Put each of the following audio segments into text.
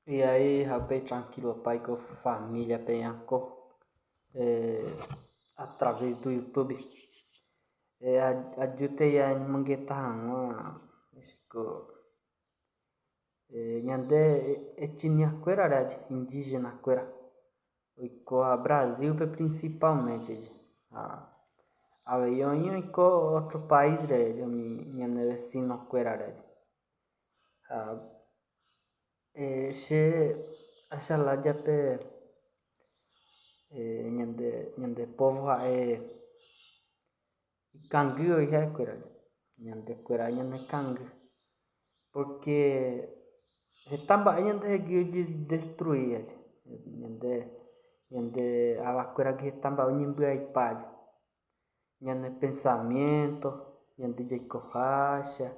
E aí, rapaz, tranquilo, pai, com família, penhaco, através do YouTube. Ajutei a manguetahan, nyande etnia queira, indígena queira, iko a Brasil principalmente, a veionho iko outro país, nyande vecino queira, she ashala jape nyande povo kangu queira, nyande queira nyande kangu, porque retamba nyande de destruir, nyande avaqueira que retamba nyimbuia ipad, nyande pensamento, nyande jaiko racha,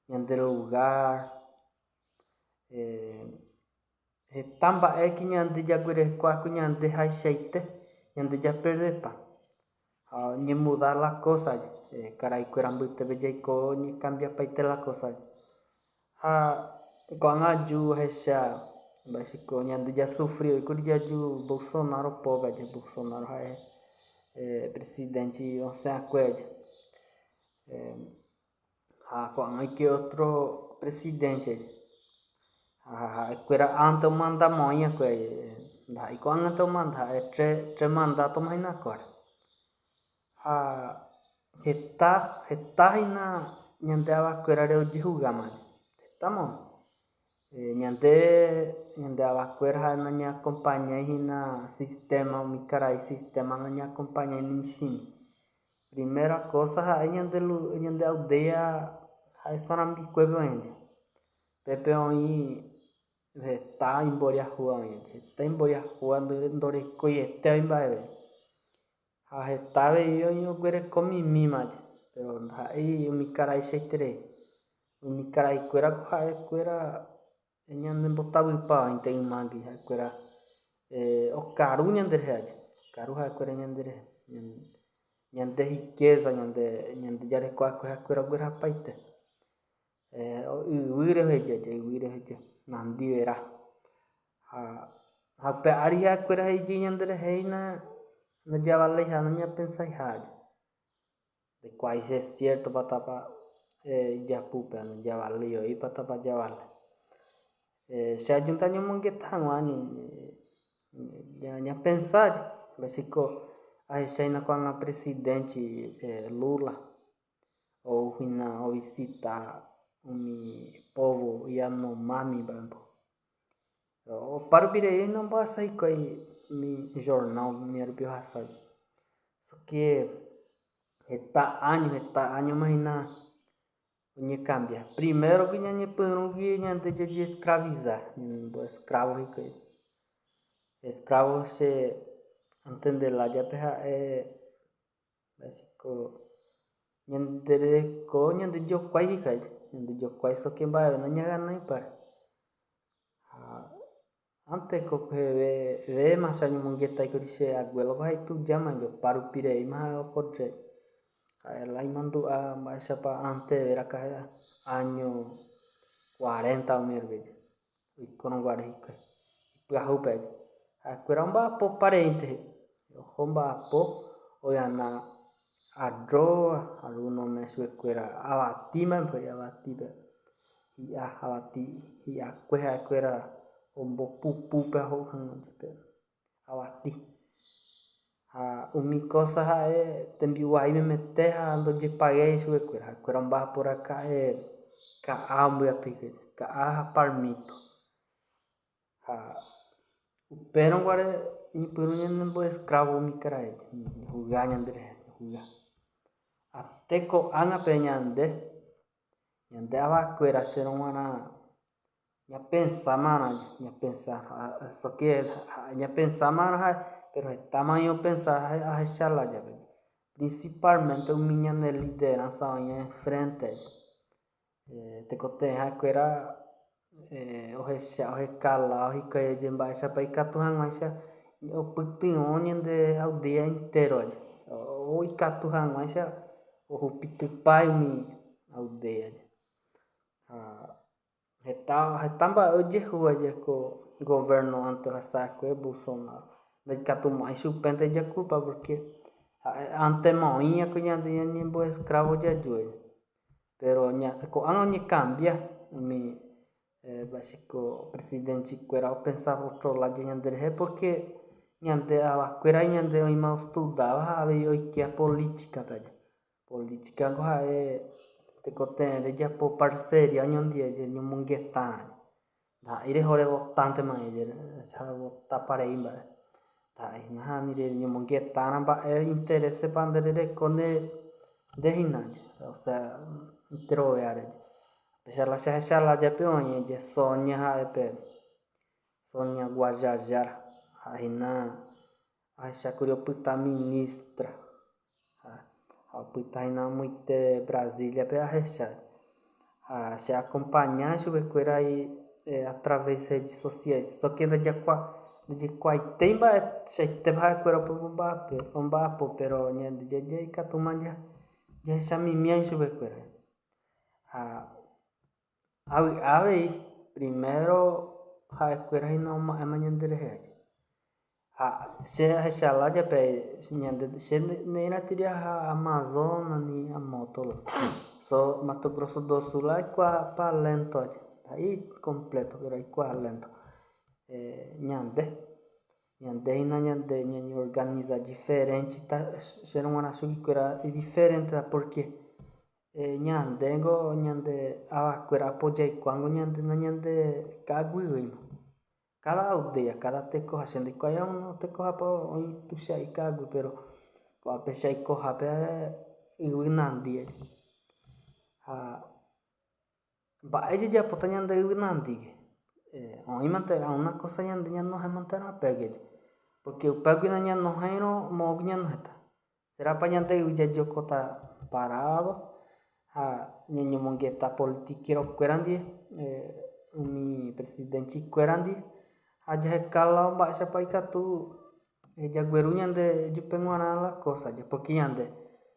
nyande lugar, retamba que nyande jaguire quaco nyande racheite, nyande já perdepa. Ni mudar las cosas, caray, cuerambute bellaico ni cambia paite las cosas. Con aju hesha, básico, nyande já sofreu, e quando já ju Bolsonaro pobre, Bolsonaro é presidente, não sei a coisa. Com aqui outro presidente, quera anta manda moinha coisa, daí quando anta manda é tre mandato mais na cor. Heta ina nyande avaqueira de divulgar, mano. Tá bom. Nyande avaqueira na minha companhia na sistema, me carai sistema na minha companhia no machine. Primeira coisa é nyande aldeia, aí só na biquebe onde. Pepe onde tá embora a rua onde. Tá embora a rua ndore coiete embaixo. Retava eu guere comi mimad, pero aí o micarai seitere, o micarai quera nyande botava pau então magi quera o caru nyande real, caru quera nyande riqueza nyande jare quera guera paite, uire heja nandi era, pe ari quera heji nyande reina na jawale hananya pensar errado. De quais é certo batapa japupa no jawale aí batapa jawale. Se ajuntannya mongetahan wani nya pensar basico a China com a presidente Lula ou hina ou visita umi povo Yanomami bambo. O parubirei não basta aí mi jornal mi arbio hasad. Só que Heta año mahina nye cambia. Primeiro que nye perungi nye de escravizar, do escravo rico. Escravo se entender lá já peha básico nye de jokwai rico, nye de jokwai só que vai na nya ganai par. Ante ko ve masa nye mongeta ko dise aguelo vai tu jama jo paru pirei ma kodre. Lá mandou a mais para ante era que ano 40 merved e quando guarda rica piahu pede a curamba po parente homba po oyana adro aluno mesu quera avati man foi avati be ia avati ia quera ombo pupu pe ho han avati umi cosa tembiuai me meter ando de paguei isso quera por acá ka ambu ya pike ka parmito pero agora ni purunya nembo escravo mi carai huganya andre huga até ko anga peñande nyande ava quera ser uma nya pensar mana nya pensar só que nya pensar mana pero tamanho pensar a chala já principalmente o minha liderança em frente te cote quera o recala o ricaia de embaixo para icatuhan acha o pipinho de aldeia inteiro o icatuhan acha o pitipai mi aldeia Retamba hoje rua de com o governo anti-saco é Bolsonaro. Daí que mais chupenta de culpa porque antemoinha que nem boa escravo de ajuda. Pero ko ano ni cambia mi básico presidente quera pensava outro lado de é porque nyande a quera nyande o ima estudava ave que a política velho. Política agora é te contende já por parceria nyande de mungetan. Da ire hore tante mai de já ta pareimba. Da ina ni de mungetan ba é interesse pandere kone dehinante. O sea, troveare. Pesala sala de peonha de Sônia Haepe. Sônia Guajajara. Ahina Aisha Curioputa ministra. A puta ina muito Brasília pe arrecha. Se acompanhar chuvecoeira aí através de redes sociais. Só que ainda de quai tem ba se te vai coera pro bombapo pero nya de katumanja ya chami minha chuvecoeira. Ave primero escuela y no mañana de se shala de pe se neira tiria Amazônia ni a moto so Mato Grosso do Sul lá qua palento aí completo pero aí qua lento nyande nyande organiza diferente tá ser uma nação que era diferente porque nyande quera apoia quando nyande caguino cada aldeia cada teco haciendo e qual um teco apa oi puxa e cagu pero a pesha e corra pe iwinandi ba eje já pota nyande iwinandi oi mantera uma coisa nyande não é mantera pegue porque o pego nyande não é no mognya nata será pa nyande uja jokota parado nyenye mongeta politikiro querandi umi presidente querandi aja hekala mbak siapa ikatu jagueru nyande jupenguana la cosa aja porque nyande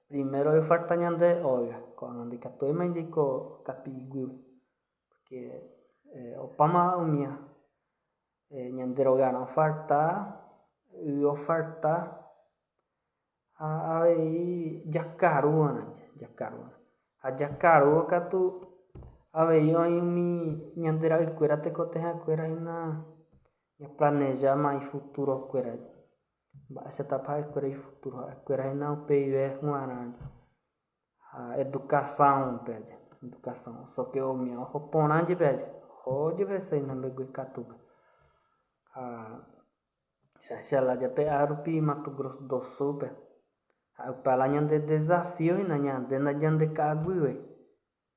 primero falta nyande oiga con andi katu emenje ko kapigui porque opama umia nyande rogana oferta aí jakaruana Jacaru katu aveio mi nyandera quera te coteja quera ina ya planejar mais futuro quera ba se tapa quera futuro quera ina o PIB ngwana a educação pede educação só que o meu opona de pede hoje vai ser na begu katu se lá de pe arupi Mato Grosso do Sul palanya de desafio na nyande kagui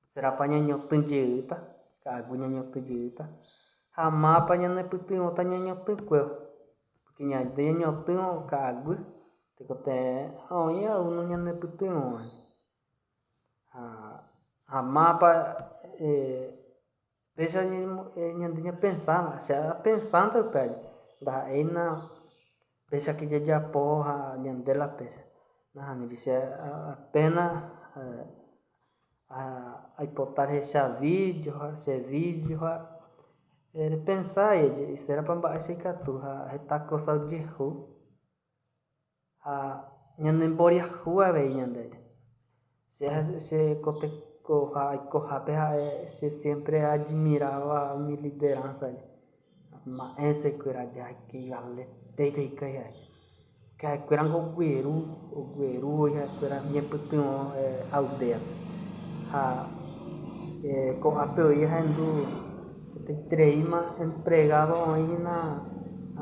será panha nyotu juta kagunya nyotu juta hama panha ne putin otanya nyotu kwel porque nyande nyotu kagu tekote ya uno nyande putin hama pa pesa nyande pensar pensando pede da ena pesa que já porra nyande la pesa nah me disse apenas a botar esse vídeo ele pensar e será para baixo que tu tá coisa de rua nyande boria rua bem nyande se cote se sempre admirava a minha liderança mas esse que era já que vale tem que Querang gueru ya querang nye putin aldeia com apoio hendu te treima empregado aí na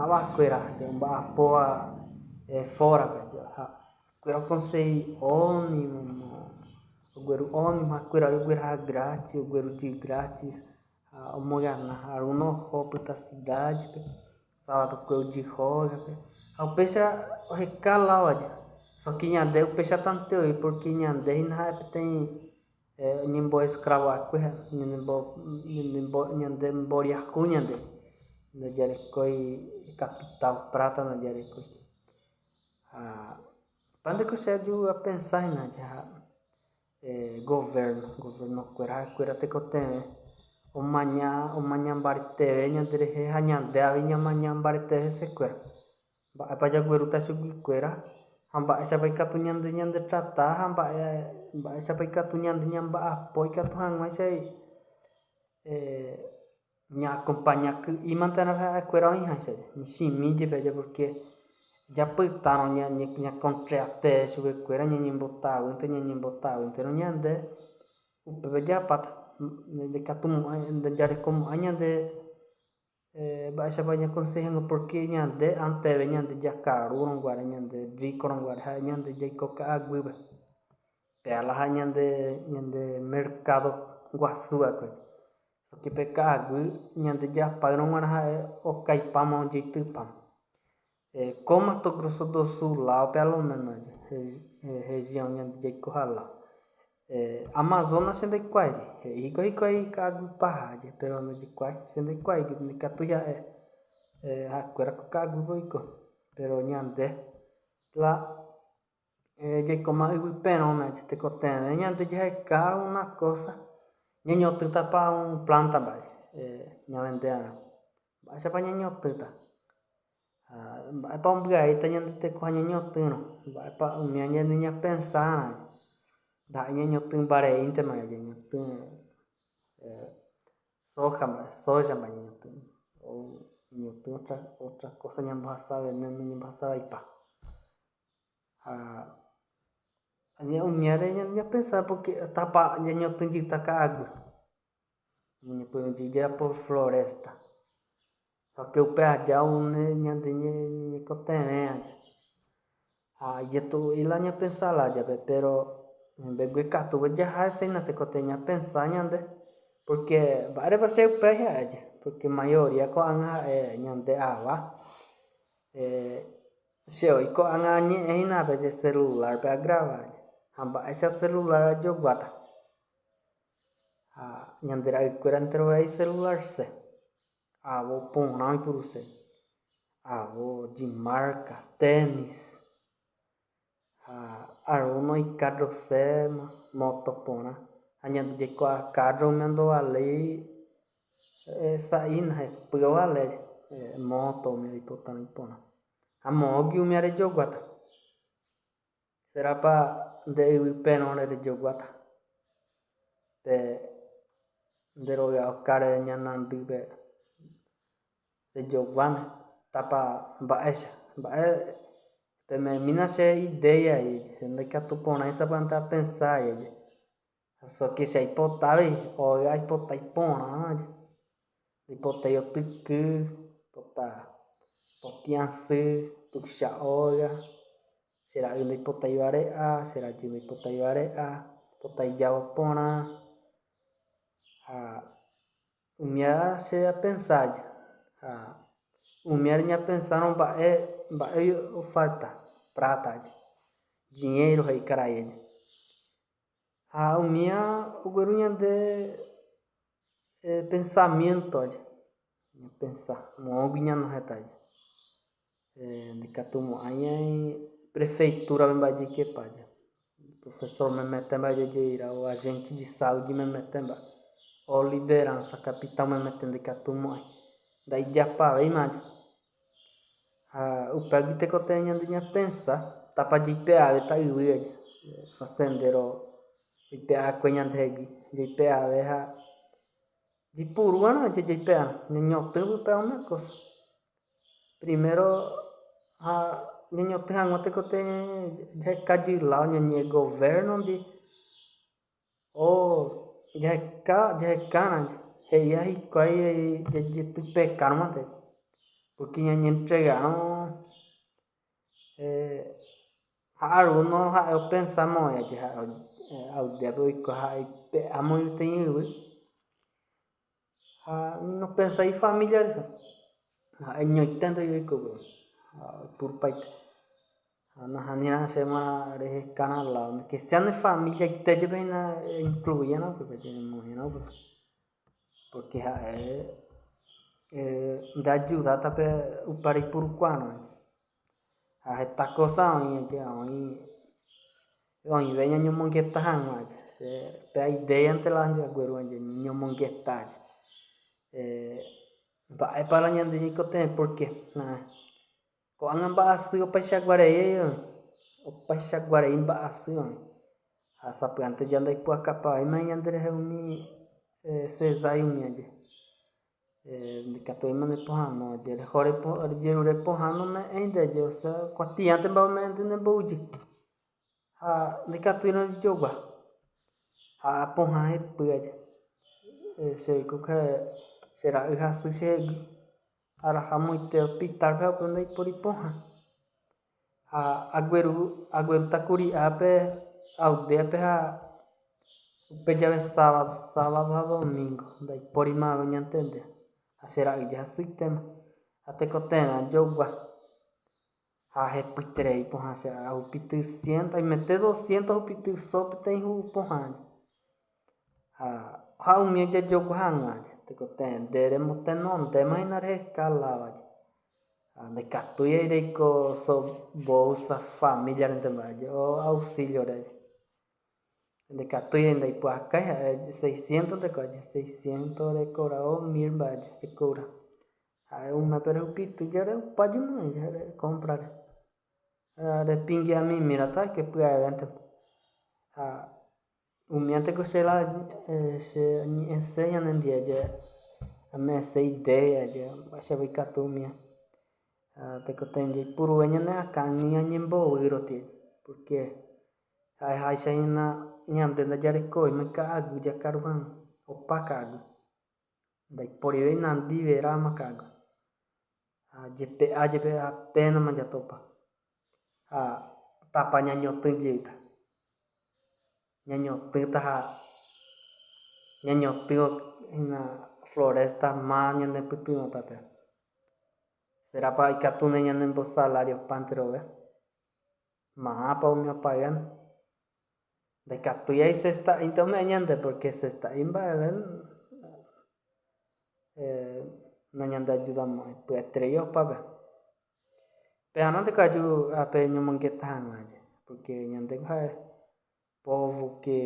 vaqueira tem apoa fora quero consei ônibus o gueru ônibus quero grátis o gueru de grátis o mulher na aruno roupa da cidade sábado que eu de roga o peixe recala olha só que nyande o peixe tanteu e porque nyande na tem nimbo escravo aku nyande boria ku nyande na jare koi capital prata na jare koi quando que você a pensar na já governo quera te cote omaña mbareteve ñanderehe ha ñandeave ñamaña mbareteve hesekuéra mba'épa jaguerúta chuguikuéra ha mba'éichapa ikatu ñande ñandetrata ha mba'éichapa ikatu ñande ñamba'apo ikatu hag̃uáichai ña'acompaña ký'imantena ha'ekuéra oĩháicha michĩmíjepe porque japytárõ ñacontreate chuvekuéra ñañembotavýntero ñande upépe je'apáta ndajarekomo'ãi ñande mba'éichapa ñaconsejango porque ñande anteve ñande jakarúrõguare ñande ríkoronguare ha ñande jaiko ka'aguýpe peala ha ñande mercado guasu'akue oképe ka'aguy ñande japáyrõguare ha'e okaipáma ojeitýpama como Mato Grosso do Sul lao pelo menos região ñande jaikoha lao Amazonas che ndaikuaáivi he'íko hikuái ka'aguy paháje pero ndojekuaái che ndaikuaái ndikatúi ha'e ha'ekuérako ka'aguýpe oiko pero ñande la jaikóma yvypérõme tekotẽve ñande jaheka una cosa ñañotỹtapa planta mba'e ñavende'arã mba'éichapa ñañotỹta mba'épa ombyaíta ñande teko ha ñañotỹrõ mba'épa umíva ñande ñapensárã ndaha'éi ñañotỹ mbareíntema ñañotỹ soja mba'e ñañotỹ ou ñañotỹ otra cosa ñambohasavaipa umiare ñapensar porque tapa ñañotỹjýta ka'aguy ñañepoñondiveja por floresta só que upe ajao ñande ñekotevẽaja ha ijatu'ýla ñapensarlajape pero mbeguekatupe jaháichena tekotẽ ñapensar ñande porque mba'érepa che upéi ha'eja porque mayoría ko'ág̃a ha'e ñande ava che oĩ ko'ág̃a ñe'ẽhínape celularpe agravaja ha mba'éicha celular ajoguáta ha ñande ra'ykuéra entregai celular che avo porã oipuru che avo de marca tênis ha arõno icarro che moto porã ha ñande jaikuaa carro umi andovalei sa'ína py'ovale moto umi oipotã iporã ha moogui umi rejoguáta cherápa nde yvypérõre rejoguáta pe nderovia okáre ñanandýpe rejoguáne tápa mba'éicha pememína che idea che ndaikatu porãichapa nde apensar só que che aipotávi óga aipota iporãva aipotai otyky aipota opiasy tuicha óga che ra'y ndaipotai vare'a che rajy ndaipotai vare'a aipotai javo porã ha umíva che apensarja ha umíre ñapensarõ mba'e falta plataja dinheiro he'i karaiéje ha umíva ogueru ñande pensamientoja ñapensar moogui ñanohẽtaja ndikatumo'ãi ai prefeiturape mba'ejeikepaja professor memetémba jejeira ou agente de saúde memetémba ou liderança capitão memete ndikatumo'ãi ndaijapavéimaja ha upégui tekotẽ ñande ñapensar tápa jeipe'ave ta'yvýaja facendeiro ipe'akue ñandehegui jeipe'ave ha jeipurúrõje jeipe'arã ñañotỹ pype una cosa primero ha ñañotỹ hag̃ua tekotẽ jahekajy lao ñañe'ẽ governo ndie ou jahekárãja he'ia hikuái jetýpekárõmante porque ñañeentregarõ ha arõno ha'e opensamo'ãja ha'e aldeape oiko ha'e ipe'áma peteĩ yvy ha nopensai familiarecha ha'e ñoiténtoi oikópe oipurupaite ha nahánirã chéma rehekárã lao que sea ne familia itéjepehína incluían upépe ñanemohẽrã upépe porque ha'e ndeajudátape upéra ipurukuãrõi ha heta cosa oĩve ñañomongeta hag̃uája che pe a ideiante la jagueruvaje ñañomongetája mba'e para ñande ñikote porque ko'ág̃a mba'asy opaichaguarei mba'asy ha sapy'ánte ndaipu'akapavái ñanderehe umi chezái umi aje ndikatuimi nepohãnoaje jeru repohã nome'ẽindeje osea kuatiãte mba ome'ẽnte ndembo'ujy ha ndikatúirõ rejogua ha apohã hepýaje chera'y hasy chehegui arahamoite hospitalpe ha upe ndaipóri pohã ha aguerutakuri ápe aldéape ha upejave sábado ha domingo ndaipóri mávapa ñantende ha chera'ýje hasýntema ha tekotevẽ jogua ha hepyterei pohã ahupity 100 oimete 200 hupity só peteĩ pohãre ha umi jajogua hag̃uáje tekotevẽ nde remotenondémahina rehecalavaje ha ndaikatúi reiko bolsa familiarentemba'éje o auxilioreje ndaikatúi ndaipu'akái ha'e 600 ndekuaje 600 rekóra o 1000 mba'éje rekóra ha'e umépe rehupitýje repájumanói recomprare repingiamimírata kepy'avéntema ha umiánteko cheñe'ẽse ñanendiaje ame'ẽse ideiaje mba'éichapa ikatu umíva ha tekotevẽ jaipurue ñane akã'ỹ ñañembo'ýrotĩre porque ahechaihína ñande ndajarekóime ka'aguy jakaru opa ka'aguy ndaipórive inandivérama ka'aguy ha jepe'ajepe apénama jatópa ha tápa ñañotỹta ha ñañotỹhina floresta ma ñandepytyvõtape cherápa ikatune ñanembosalario-pante rove ma'ãpa umi opaiáne ndaikatúi aicesta'ỹinte ome'ẽ ñande porque cesta'ỹ mba'eve nañandeajudamo'ãi pya'eterei opápe pe'ãrõnteko aju ápe ñomongetã hag̃uáje porque ñandeko jae povo que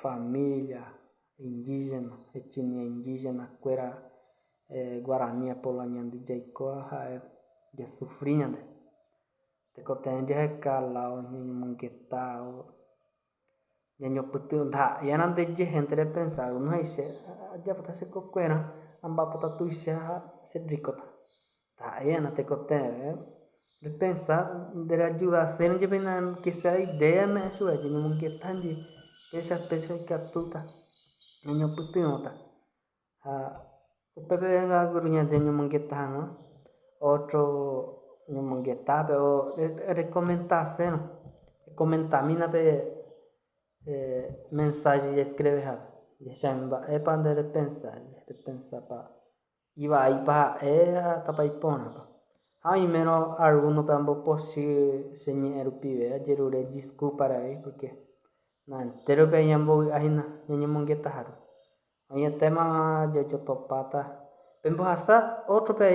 familia indígena etnia indígenakuéra guarani apóva ñande jaikoa ha'e jasufrí ñande tekotevẽ jahecalao ñañomongetao ñañopytũ ndaha'érandaje gente repensar onohãi ajapóta chekuekuéra amba'apóta tuicha ha cherríkota ndaha'éana tekotevẽ repensar ndereajuda chénendive que sea idea me'ẽ chuguaje ñomongetã ndie péicha ikatúta ñañopytyvõta ha upépe agueru ñande ñomongetã hag̃ua otro ñomongetápe o recomentamínape mensaje escrevehápe jechami mba'épa nde repensapa iva'ípa ha'e ha tápa iporãpa ha oimérõ alumnope ambopochy cheñe'ẽ rupive ajerure disculparai porque naitérõpe ñambovy'ahína ñañomongetãhárupi oñetéma jajotopáta pembohasa otrope